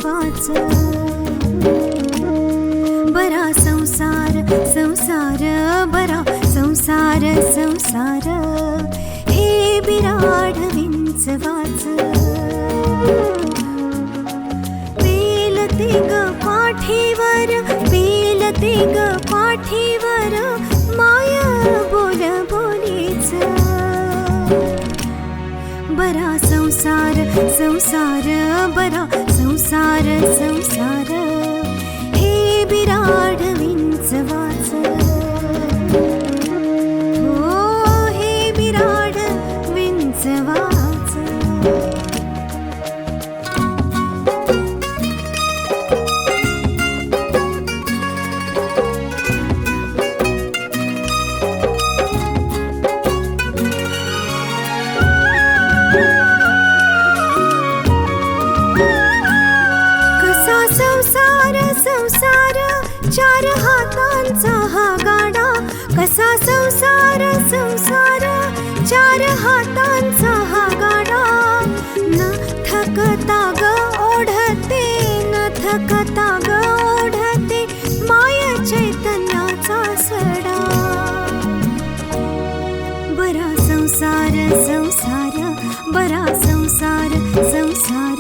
विंचवाच, बरा संसार संसार बरा संसार संसार, हे बिराड विंचवाच. पेलते ग पाठीवर, पेलते ग पाठीवर, माया बोल बोलीच. बरा संसार संसार बरा संसार संसार, हे बिराड विंचवाच. हो हे बिराड विंचवाच. संसार संसार चार हातांचा हा गाडा, कसा संसार संसार चार हातांचा हा गाडा. न थकता ग ओढते, न थकता ग ओढते, माया चैतन्याचा सडा. बरा संसार संसार बरा संसार संसार,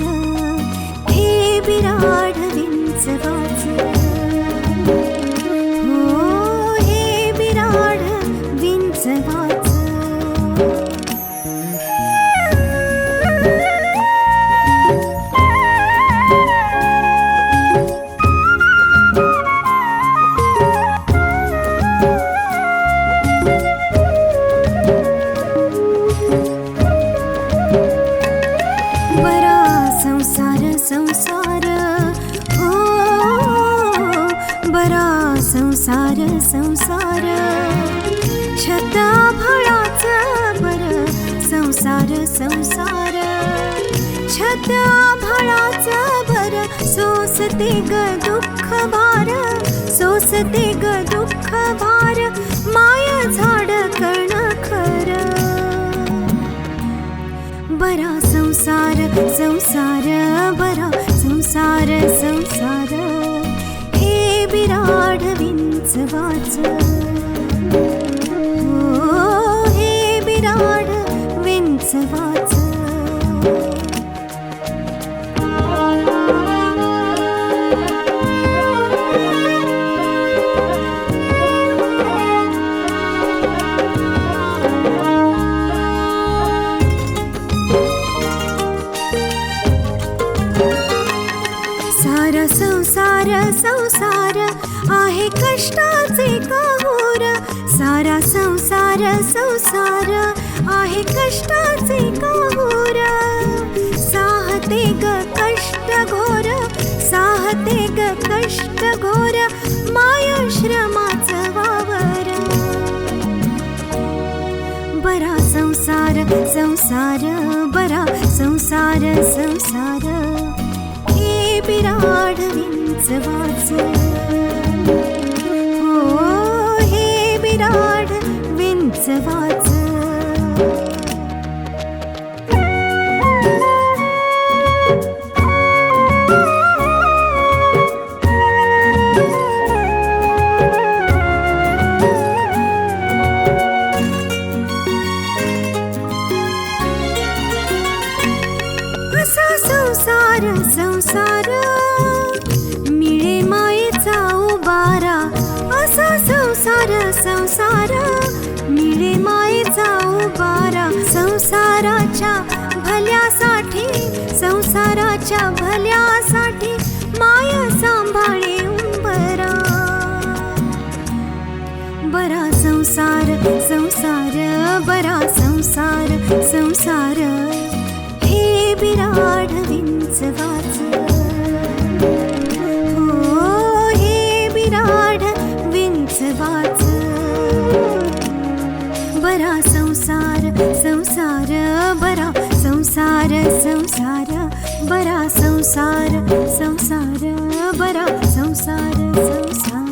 हे बिराड विंचवाच. हो हे बिराड विंचवाच. बरा संसार संसार, हो बरा संसार संसार, छत आभाळाचं बर संसार संसार, छत आभाळाचं बर. सोसते ग दुःख भार, सोसते ग दुःख भार, माया झाड कण खर. बरा संसार संसार बरा संसार संसार, हे बिराड विंचवाच. हो हे बिराड विंचवाच. सारा संसार संसार आहे कष्टाचे कहूर, सारा संसार संसार आहे कष्टाचे कहूर. साहते ग कष्ट घोर, साहते ग कष्ट घोर, माया श्रमाचं वावर. बरा संसार संसार बरा संसार संसार, हे बिराड विंचवाच. हो हे बिराड विंचवाच. असा संसार संसार, मिळे मायेचा उबारा. असा संसार संसार, मिळे मायेचा उबारा. संसाराच्या भल्यासाठी, संसाराच्या भल्यासाठी, माया सांभाळे उंबरा. बरा संसार संसार बरा संसार संसार, हे बिराड विंचवाच. हो हे बिराड विंचवाच. बरा संसार संसार बरा संसार संसार, बरा संसार संसार बरा संसार संसार.